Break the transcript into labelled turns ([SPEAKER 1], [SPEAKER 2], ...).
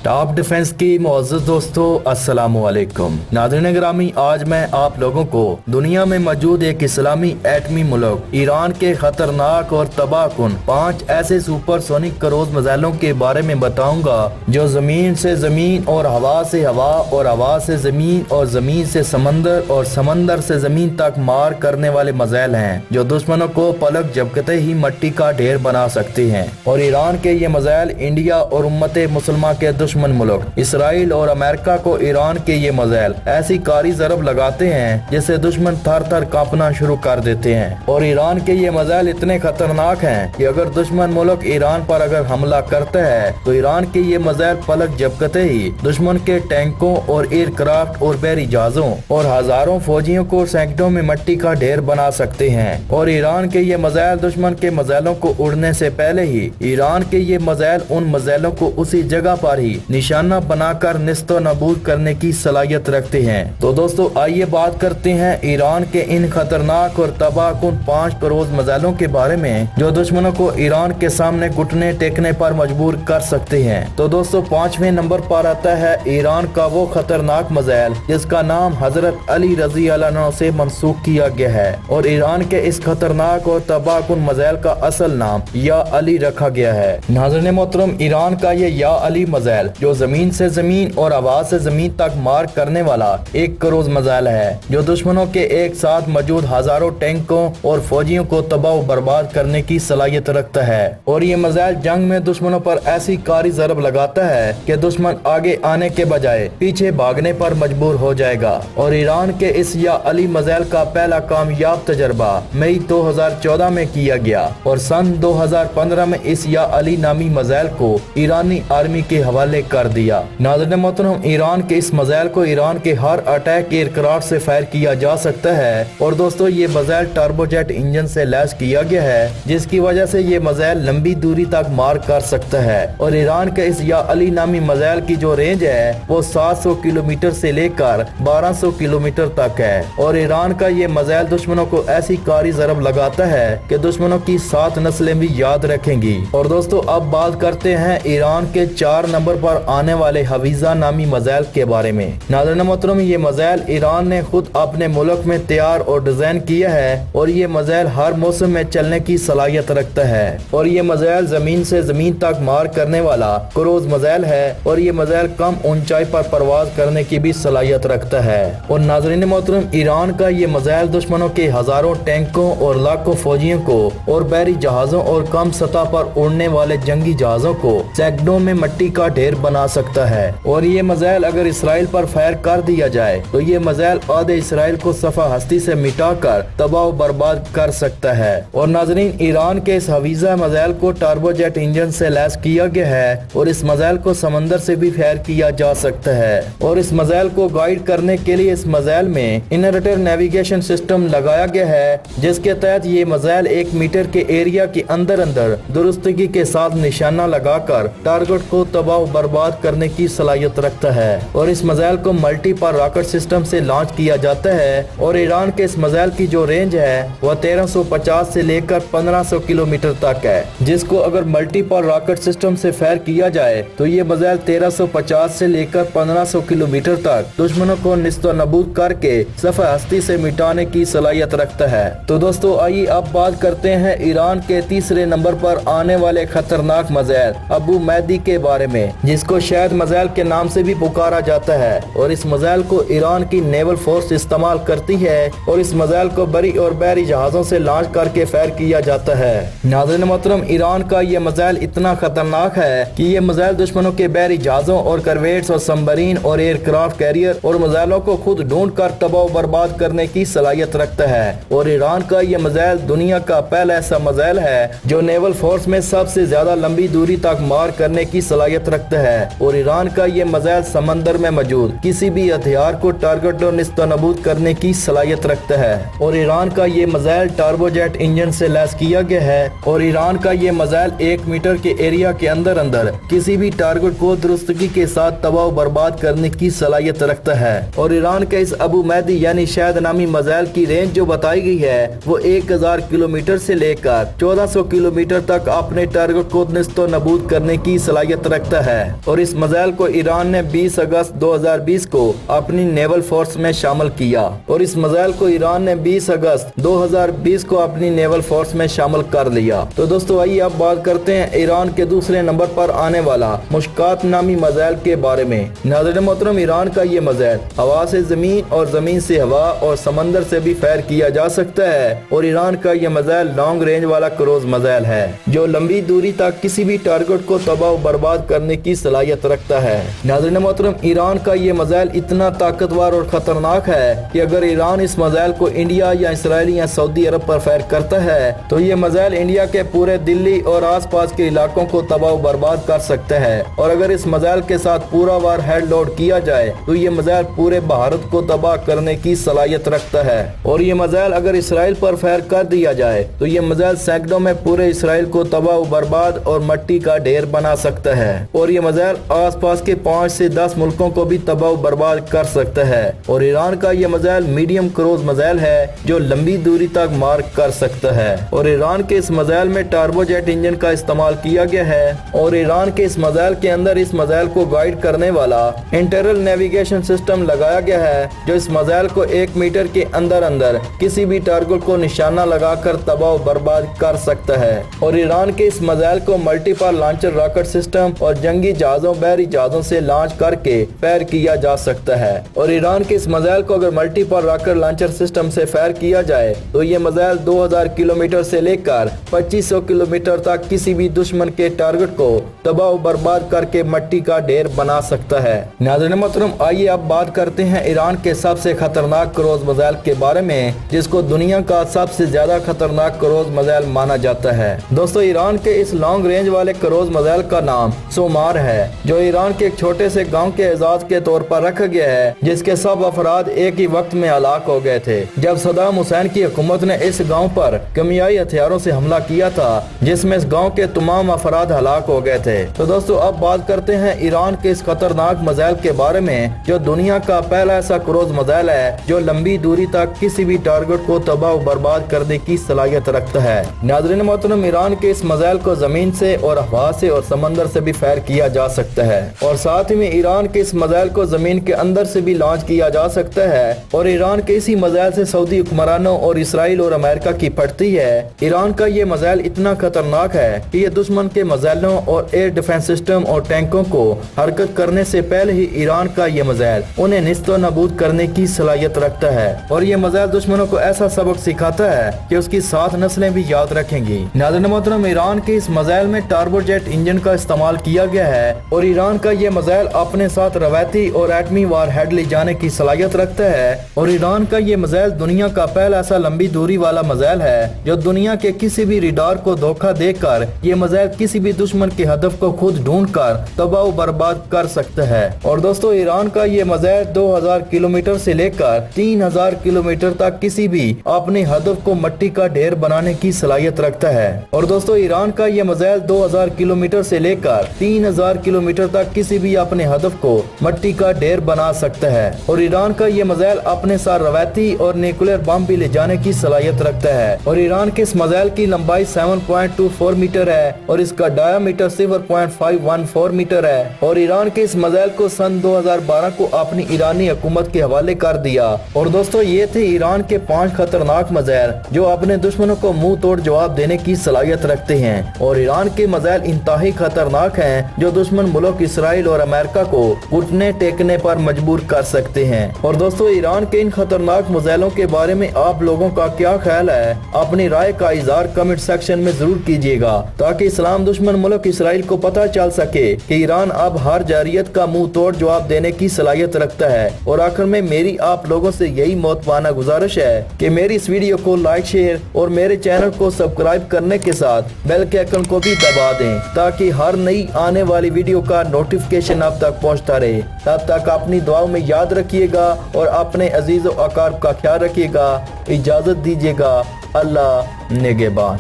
[SPEAKER 1] Top defence की मुअज़्ज़ज़ दोस्तों, अस्सलामु अलैकुम। नाज़रीन गिरामी, आज मैं आप लोगों को दुनिया में मौजूद एक इस्लामी एटमी मुल्क ईरान के खतरनाक और तबाहकुन 5 ऐसे सुपरसोनिक क्रूज मिसाइलों के बारे में बताऊंगा जो जमीन से जमीन और हवा से हवा और हवा से जमीन और जमीन से समंदर और समंदर से जमीन तक मार करने वाले मिसाइल हैं, जो दुश्मनों को पलक झपकते ही मिट्टी का ढेर बना सकते हैं। और ईरान के ये मिसाइल इंडिया और उम्मत मुसलमान के दुश्मन मुल्क इसराइल और अमेरिका को ईरान के ये मिसाइल ऐसी कारी ज़रब लगाते हैं जिससे दुश्मन थर थर कांपना शुरू कर देते हैं। और ईरान के ये मिसाइल इतने खतरनाक हैं कि अगर दुश्मन मुल्क ईरान पर अगर हमला करता है तो ईरान के ये मिसाइल पलक झपकते ही दुश्मन के टैंकों और एयरक्राफ्ट और बहरी जहाजों और हजारों फौजियों को सैकड़ों में मिट्टी का ढेर बना सकते हैं। और ईरान के ये मिसाइल दुश्मन के मिसाइलों को उड़ने से पहले ही ईरान के ये मिसाइल उन मिसाइलों को उसी जगह पर ही निशाना बनाकर निस्तो नबूद करने की सलाहियत रखते हैं। तो दोस्तों, आइए बात करते हैं ईरान के इन खतरनाक और तबाहकुन 5 क्रूज मिसाइलों के बारे में जो दुश्मनों को ईरान के सामने घुटने टेकने पर मजबूर कर सकते हैं। तो दोस्तों, 5वें नंबर पर आता है ईरान का वो खतरनाक मिसाइल जिसका नाम हजरत अली रजी अल्लाह अन्हु से मंसूख किया गया है। और ईरान के इस खतरनाक और तबाहकुन मिसाइल का असल नाम या अली रखा गया है। नाज़रीन मोहतरम, ईरान का ये या अली मिसाइल जो जमीन से जमीन और हवा से जमीन तक मार करने वाला एक क्रूज मिसाइल है, जो दुश्मनों के एक साथ मौजूद हजारों टैंकों और फौजियों को तबाह बर्बाद करने की सलाहियत रखता है। और ये मिसाइल जंग में दुश्मनों पर ऐसी कारी ज़रब लगाता है कि दुश्मन आगे आने के बजाय पीछे भागने पर मजबूर हो जाएगा। और ईरान के इस या अली मिसाइल का पहला कामयाब तजर्बा मई 2014 में किया गया और सन 2015 में इस या अली नामी मिसाइल को ईरानी आर्मी के हवाले कर दिया। नाज़रीन मोहतरम, ईरान के इस मिसाइल को ईरान के हर अटैक एयरक्राफ्ट से फायर किया जा सकता है। और दोस्तों, ये मिसाइल टर्बोजेट इंजन से लैस किया गया है, जिसकी वजह से ये मिसाइल लंबी दूरी तक मार कर सकता है। और ईरान के इस या अली नामी मिसाइल की जो रेंज है वो 700 किलोमीटर से लेकर 1200 किलोमीटर तक है। और ईरान का ये मिसाइल दुश्मनों को ऐसी कारी ज़रब लगाता है कि दुश्मनों की 7 नस्लें भी याद रखेंगी। और दोस्तों, अब बात करते हैं ईरान के 4 नंबर पर आने वाले हवीजा नामी मिसाइल के बारे में। नाज़रीन मोहतरम, ये मिसाइल ईरान ने खुद अपने मुल्क में तैयार और डिजाइन किया है और ये मिसाइल हर मौसम में चलने की सलाहियत रखता है। और ये मिसाइल जमीन से जमीन तक मार करने वाला क्रूज मिसाइल है और ये मिसाइल कम ऊंचाई पर परवाज करने की भी सलाहियत रखता है। और नाज़रीन मोहतरम, ईरान का ये मिसाइल दुश्मनों के हजारों टैंकों और लाखों फौजियों को और बहरी जहाजों और कम सतह पर उड़ने वाले जंगी जहाजों को सैकड़ों में मिट्टी का ढेर बना सकता है। और ये मिसाइल अगर इसराइल पर फायर कर दिया जाए तो ये मिसाइल आधे इसराइल को सफा हस्ती से मिटाकर तबाह बर्बाद कर सकता है। और नाजरीन, ईरान के इस हवीजा मिसाइल को टर्बोजेट इंजन से लैस किया गया है और इस मिसाइल को समंदर से भी फायर किया जा सकता है। और इस मिसाइल को गाइड करने के लिए इस मिसाइल में इनवर्टर नेविगेशन सिस्टम लगाया गया है, जिसके तहत ये मिसाइल 1 मीटर के एरिया के अंदर अंदर दुरुस्तगी के साथ निशाना लगाकर टारगेट को तबाह बर्बाद करने की सलाहियत रखता है। और इस मिसाइल को मल्टीपल रॉकेट सिस्टम से लॉन्च किया जाता है। और ईरान के इस मिसाइल की जो रेंज है वह 1350 से लेकर 1500 किलोमीटर तक है, जिसको अगर मल्टीपल रॉकेट सिस्टम से फायर किया जाए तो ये मिसाइल 1350 से लेकर 1500 किलोमीटर तक दुश्मनों को निस्तो नबूद करके सफा हस्ती से मिटाने की सलाहियत रखता है। तो दोस्तों, आइए अब बात करते हैं ईरान के तीसरे नंबर पर आने वाले खतरनाक मिसाइल अबू मैदी के बारे में, जिसको शायद मिसाइल के नाम से भी पुकारा जाता है। और इस मिसाइल को ईरान की नेवल फोर्स इस्तेमाल करती है और इस मिसाइल को बड़ी और बहरी जहाजों से लॉन्च करके फायर किया जाता है। नाज़रीन मोहतरम, ईरान का ये मिसाइल इतना खतरनाक है कि ये मिसाइल दुश्मनों के बहरी जहाजों और करवेट्स और सबमरीन और एयरक्राफ्ट कैरियर और मिसाइलों को खुद ढूंढ कर तबाह बर्बाद करने की सलाहियत रखता है। और ईरान का ये मिसाइल दुनिया का पहला ऐसा मिसाइल है जो नेवल फोर्स में सबसे ज्यादा लंबी दूरी तक मार करने की सलाहियत रखता है। और ईरान का ये मिसाइल समंदर में मौजूद किसी भी हथियार को टारगेट और निस्तनाबूद करने की सलाहियत रखता है। और ईरान का ये मिसाइल टर्बोजेट इंजन से लैस किया गया है। और ईरान का ये मिसाइल 1 मीटर के एरिया के अंदर अंदर किसी भी टारगेट को दुरुस्तगी के साथ तबाह बर्बाद करने की सलाहियत रखता है। और ईरान के इस अबू मैदी यानी शायद नामी मिसाइल की रेंज जो बताई गई है वो 1000 किलोमीटर से लेकर 1400 किलोमीटर तक अपने टारगेट को निस्तो नबूद करने की सलाहियत रखता है। और इस मिसाइल को ईरान ने 20 अगस्त 2020 को अपनी नेवल फोर्स में शामिल किया और इस मिसाइल को ईरान ने 20 अगस्त 2020 को अपनी नेवल फोर्स में शामिल कर लिया। तो दोस्तों आइए अब बात करते हैं ईरान के दूसरे नंबर पर आने वाला मुश्कात नामी मिसाइल के बारे में। नाज़रीन मोहतरम, ईरान का ये मिसाइल हवा से जमीन और जमीन से हवा और समंदर से भी फायर किया जा सकता है और ईरान का ये मिसाइल लॉन्ग रेंज वाला क्रूज मिसाइल है जो लंबी दूरी तक किसी भी टारगेट को तबाह बर्बाद करने की सलाहियत रखता है। नाज़रीन मोहतरम, ईरान का ये मिसाइल इतना ताकतवर और खतरनाक है कि अगर ईरान इस मिसाइल को इंडिया या इसराइल या सऊदी अरब पर फायर करता है तो ये मिसाइल इंडिया के पूरे दिल्ली और आसपास के इलाकों को तबाह बर्बाद कर सकता है और अगर इस मिसाइल के साथ पूरा वार हेड लोड किया जाए तो ये मिसाइल पूरे भारत को तबाह करने की सलाहियत रखता है और ये मिसाइल अगर इसराइल पर फायर कर दिया जाए तो ये मिसाइल सैकड़ों में पूरे इसराइल को तबाह बर्बाद और मट्टी का ढेर बना सकता है और ये मिसाइल आसपास के 5 से 10 मुल्कों को भी तबाह बर्बाद कर सकता है। और ईरान का ये मिसाइल मीडियम क्रूज मिसाइल है जो लंबी दूरी तक मार कर सकता है और ईरान के इस मिसाइल में टर्बोजेट इंजन का इस्तेमाल किया गया है और ईरान के इस मिसाइल के अंदर इस मिसाइल को गाइड करने वाला इंटरनल नेविगेशन सिस्टम लगाया गया है जो इस मिसाइल को 1 मीटर के अंदर अंदर किसी भी टारगेट को निशाना लगाकर तबाह बर्बाद कर सकता है। और ईरान के इस मिसाइल को मल्टीपल लॉन्चर रॉकेट सिस्टम और जंगी जहाजों बहरी जहाजों से लॉन्च करके फायर किया जा सकता है और ईरान के इस मिसाइल को अगर मल्टीपल रॉकेट लॉन्चर सिस्टम से फायर किया जाए तो ये मिसाइल 2000 किलोमीटर से लेकर 2500 किलोमीटर तक किसी भी दुश्मन के टारगेट को तबाह बर्बाद करके मट्टी का ढेर बना सकता है। नाज़रीन मोहतरम, आइए अब बात करते हैं ईरान के सबसे खतरनाक क्रूज मिसाइल के बारे में जिसको दुनिया का सबसे ज्यादा खतरनाक क्रूज मिसाइल माना जाता है। दोस्तों ईरान के इस लॉन्ग रेंज वाले क्रूज मिसाइल का नाम सोमार है जो ईरान के एक छोटे से गाँव के एजाज के तौर पर रखा गया है जिसके सब अफराद एक ही वक्त में हलाक हो गए थे जब सद्दाम हुसैन की हुकूमत ने इस गाँव पर केमियाई हथियारों से हमला किया था जिसमें इस गाँव के तमाम अफराद हलाक हो गए थे। तो दोस्तों अब बात करते हैं ईरान के इस खतरनाक मिसाइल के बारे में जो दुनिया का पहला ऐसा क्रूज मिसाइल है जो लंबी दूरी तक किसी भी टारगेट को तबाह बर्बाद करने की सलाहियत रखता है। नाज़रीन मोहतरम, ईरान के इस मिसाइल को जमीन से और हवा से और समंदर से भी फायर किया जा सकता है और साथ ही में ईरान के इस मिसाइल को जमीन के अंदर से भी लॉन्च किया जा सकता है और ईरान के इसी मिसाइल से सऊदी हुक्मरानों और इसराइल और अमेरिका की फटती है। ईरान का ये मिसाइल इतना खतरनाक है कि ये दुश्मन के मिसाइलों और एयर डिफेंस सिस्टम और टैंकों को हरकत करने से पहले ही ईरान का ये मिसाइल उन्हें निस्तो नाबूद करने की सलाहियत रखता है और ये मिसाइल दुश्मनों को ऐसा सबक सिखाता है कि उसकी 7 नस्लें भी याद रखेंगी। नाज़रीन मोहतरम, ईरान के इस मिसाइल में टर्बोजेट इंजन का इस्तेमाल किया गया है और ईरान का ये मिसाइल अपने साथ रवायती और एटमी वार हेड ले जाने की सलाहियत रखता है और ईरान का ये मिसाइल दुनिया का पहला ऐसा लंबी दूरी वाला मिसाइल है जो दुनिया के किसी भी रडार को धोखा देकर ये मिसाइल किसी भी दुश्मन के हदफ को खुद ढूंढकर तबाह बर्बाद कर सकता है। और दोस्तों ईरान का ये मिसाइल 2000 किलोमीटर से लेकर 3000 किलोमीटर तक किसी भी अपने हदफ को मट्टी का ढेर बनाने की सलाहियत रखता है। और दोस्तों ईरान का ये मिसाइल 2000 किलोमीटर से लेकर 3000 किलोमीटर तक किसी भी अपने हदफ को मट्टी का ढेर बना सकता है और ईरान का ये मिसाइल अपने साथ रवायती और न्यूक्लियर बम भी ले जाने की सलाहियत रखता है और ईरान के इस मिसाइल की लंबाई 7.24 मीटर है और इसका डायामीटर 0.514 मीटर है और ईरान के इस मिसाइल को सन 2012 को अपनी ईरानी हुकूमत के हवाले कर दिया। और दोस्तों ये थे ईरान के 5 खतरनाक मिसाइल जो अपने दुश्मनों को मुंह तोड़ जवाब देने की सलाहियत रखते हैं और ईरान के मिसाइल इंतहाई खतरनाक हैं जो दुश्मन मुल्क इसराइल और अमेरिका को घुटने टेकने पर मजबूर कर सकते हैं। और दोस्तों ईरान के इन खतरनाक मिसाइलों के बारे में आप लोगों का क्या ख्याल है, अपनी राय का इजहार कमेंट सेक्शन में जरूर कीजिएगा ताकि इस्लाम दुश्मन मुल्क इसराइल को पता चल सके कि ईरान अब हर जारियत का मुंह तोड़ जवाब देने की सलाहियत रखता है। और आखिर में मेरी आप लोगों से यही मोहतबाना गुजारिश है कि मेरी इस वीडियो को लाइक शेयर और मेरे चैनल को सब्सक्राइब करने के साथ बेल के आइकन को भी दबा दें ताकि हर नई आने वाली वीडियो का नोटिफिकेशन आप तक पहुंचता रहे। तब तक अपनी दुआओं में याद रखिएगा और अपने अजीज और अकारब का ख्याल रखिएगा। इजाजत दीजिएगा। अल्लाह निगहबान।